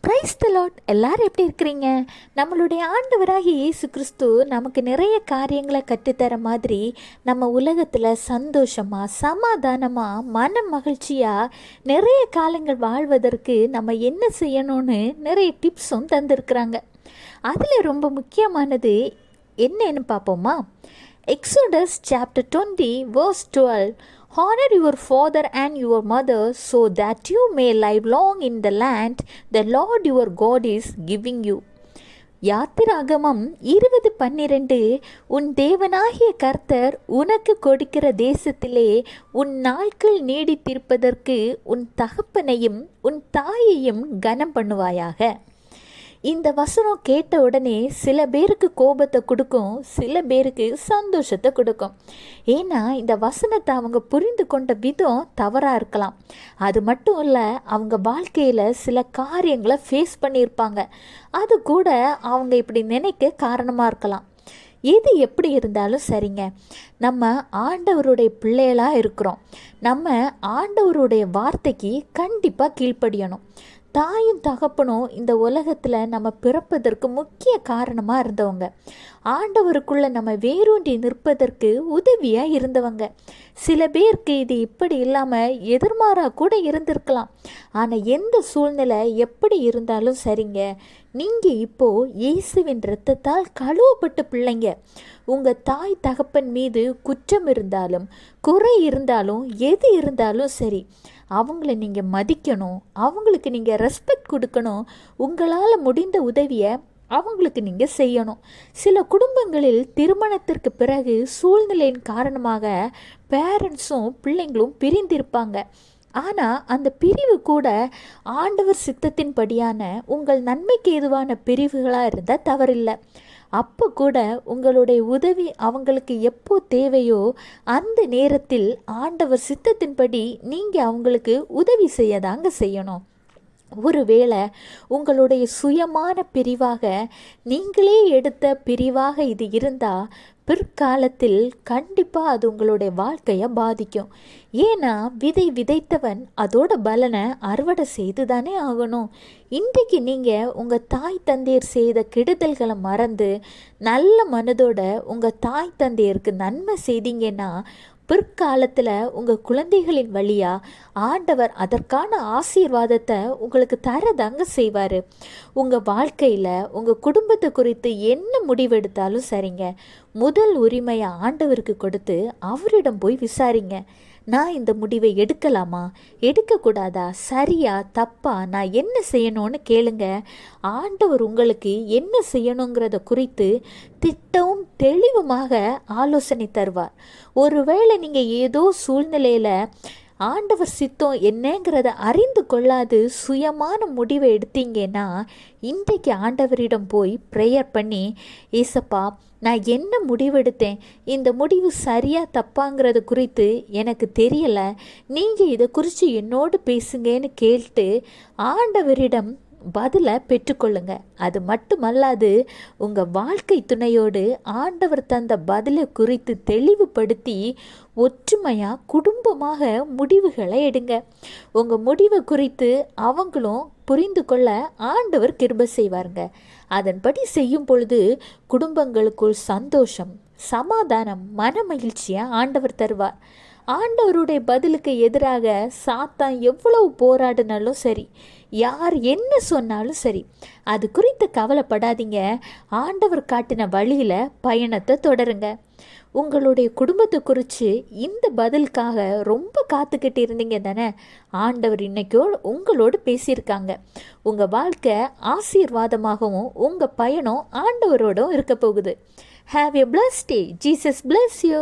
Praise the Lord. எல்லாரும் எப்படி இருக்கிறீங்க? நம்மளுடைய ஆண்டவராகிய இயேசு கிறிஸ்து நமக்கு நிறைய காரியங்களை கற்றுத்தர மாதிரி நம்ம உலகத்தில் சந்தோஷமாக, சமாதானமாக, மன மகிழ்ச்சியாக நிறைய காலங்கள் வாழ்வதற்கு நம்ம என்ன செய்யணும்னு நிறைய டிப்ஸும் தந்திருக்கிறாங்க. அதில் ரொம்ப முக்கியமானது என்னன்னு பார்ப்போமா? Exodus chapter 20 verse 12. Honor your father and your mother so that you may live long in the land the Lord your God is giving you. யாத்திராகமம் 20:12. உன் தேவனாகிய கர்த்தர் உனக்கு கொடுக்கிற தேசத்திலே உன் நாட்கள் நீடித்திருப்பதற்கு உன் தகப்பனையும் உன் தாயையும் கனம் பண்ணுவாயாக. இந்த வசனம் கேட்ட உடனே சில பேருக்கு கோபத்தை கொடுக்கும், சில பேருக்கு சந்தோஷத்தை கொடுக்கும். ஏன்னா இந்த வசனத்தை அவங்க புரிந்து கொண்ட விதம் தவறாக இருக்கலாம். அது மட்டும் இல்லை, அவங்க வாழ்க்கையில் சில காரியங்களை ஃபேஸ் பண்ணியிருப்பாங்க. அது கூட அவங்க இப்படி நினைக்க காரணமாக இருக்கலாம். எது எப்படி இருந்தாலும் சரிங்க, நம்ம ஆண்டவருடைய பிள்ளைகளாக இருக்கிறோம். நம்ம ஆண்டவருடைய வார்த்தைக்கு கண்டிப்பாக கீழ்ப்படியணும். தாயும் தகப்பனும் இந்த உலகத்தில் நம்ம பிறப்பதற்கு முக்கிய காரணமாக இருந்தவங்க. ஆண்டவருக்குள்ளே நம்ம வேரூன்றி நிற்பதற்கு உதவியாக இருந்தவங்க. சில பேருக்கு இது இப்படி இல்லாமல் எதிர்மாறாக கூட இருந்திருக்கலாம். ஆனால் எந்த சூழ்நிலை எப்படி இருந்தாலும் சரிங்க, நீங்கள் இப்போது இயேசுவின் இரத்தத்தால் கழுவப்பட்ட பிள்ளைங்க. உங்கள் தாய் தகப்பன் மீது குற்றம் இருந்தாலும் குறை இருந்தாலும் எது இருந்தாலும் சரி, அவங்கள நீங்கள் மதிக்கணும், அவங்களுக்கு நீங்கள் ரெஸ்பெக்ட் கொடுக்கணும். உங்களால் முடிந்த உதவியை அவங்களுக்கு நீங்கள் செய்யணும். சில குடும்பங்களில் திருமணத்திற்கு பிறகு சூழ்நிலையின் காரணமாக பேரண்ட்ஸும் பிள்ளைங்களும் பிரிந்திருப்பாங்க. ஆனால் அந்த பிரிவு கூட ஆண்டவர் சித்தத்தின்படியான உங்கள் நன்மைக்கு ஏதுவான பிரிவுகளாக இருந்தால் தவறில்லை. அப்போ கூட உங்களுடைய உதவி அவங்களுக்கு எப்போ தேவையோ அந்த நேரத்தில் ஆண்டவர் சித்தத்தின்படி நீங்கள் அவங்களுக்கு உதவி செய்யதாங்க செய்யணும். ஒருவேளை உங்களுடைய சுயமான பிரிவாக நீங்களே எடுத்த பிரிவாக இது இருந்தால் பிற்காலத்தில் கண்டிப்பாக அது உங்களுடைய வாழ்க்கையை பாதிக்கும். ஏன்னா விதை விதைத்தவன் அதோட பலனை அறுவடை செய்து தானே ஆகணும். இன்றைக்கு நீங்கள் உங்கள் தாய் தந்தையர் செய்த கெடுதல்களை மறந்து நல்ல மனதோட உங்கள் தாய் தந்தையருக்கு நன்மை செய்தீங்கன்னா பிற்காலத்தில் உங்கள் குழந்தைகளின் வழியாக ஆண்டவர் அதற்கான ஆசீர்வாதத்தை உங்களுக்கு தரதாங்க செய்வார். உங்கள் வாழ்க்கையில் உங்கள் குடும்பத்தை குறித்து என்ன முடிவெடுத்தாலும் சரிங்க, முதல் உரிமையை ஆண்டவருக்கு கொடுத்து அவரிடம் போய் விசாரிங்க. நான் இந்த முடிவை எடுக்கலாமா, எடுக்கக்கூடாதா, சரியா தப்பா, நான் என்ன செய்யணும்னு கேளுங்க. ஆண்டவர் உங்களுக்கு என்ன செய்யணுங்கிறத குறித்து திட்டமும் தெளிவுமாக ஆலோசனை தருவார். ஒருவேளை நீங்கள் ஏதோ சூழ்நிலையில் ஆண்டவர் சித்தம் என்னங்கிறத அறிந்து கொள்ளாது சுயமான முடிவை எடுத்தீங்கன்னா இன்றைக்கு ஆண்டவரிடம் போய் ப்ரேயர் பண்ணி, ஏசப்பா நான் என்ன முடிவெடுத்தேன், இந்த முடிவு சரியா தப்பாங்கிறது குறித்து எனக்கு தெரியலை, நீங்கள் இதை குறித்து என்னோடு பேசுங்கன்னு கேட்டு ஆண்டவரிடம் பதிலை பெற்றுக்கொள்ளுங்க. அது மட்டுமல்லாது உங்கள் வாழ்க்கை துணையோடு ஆண்டவர் தந்த பதிலை குறித்து தெளிவுபடுத்தி ஒற்றுமையாக குடும்பமாக முடிவுகளை எடுங்க. உங்கள் முடிவை குறித்து அவங்களும் புரிந்து கொள்ள ஆண்டவர் கிருபை செய்வாருங்க. அதன்படி செய்யும் பொழுது குடும்பங்களுக்குள் சந்தோஷம், சமாதானம், மன மகிழ்ச்சியை ஆண்டவர் தருவார். ஆண்டவருடைய பதிலுக்கு எதிராக சாத்தான் எவ்வளவு போராடினாலும் சரி, யார் என்ன சொன்னாலும் சரி, அது குறித்து கவலைப்படாதீங்க. ஆண்டவர் காட்டின வழியில் பயணத்தை தொடருங்க. உங்களுடைய குடும்பத்தை குறித்து இந்த பதிலுக்காக ரொம்ப காத்துக்கிட்டு இருந்தீங்க தானே? ஆண்டவர் இன்னைக்கோ உங்களோடு பேசியிருக்காங்க. உங்கள் வாழ்க்கை ஆசீர்வாதமாகவும் உங்கள் பயணம் ஆண்டவரோடும் இருக்க போகுது. Have a blessed day. Jesus bless you.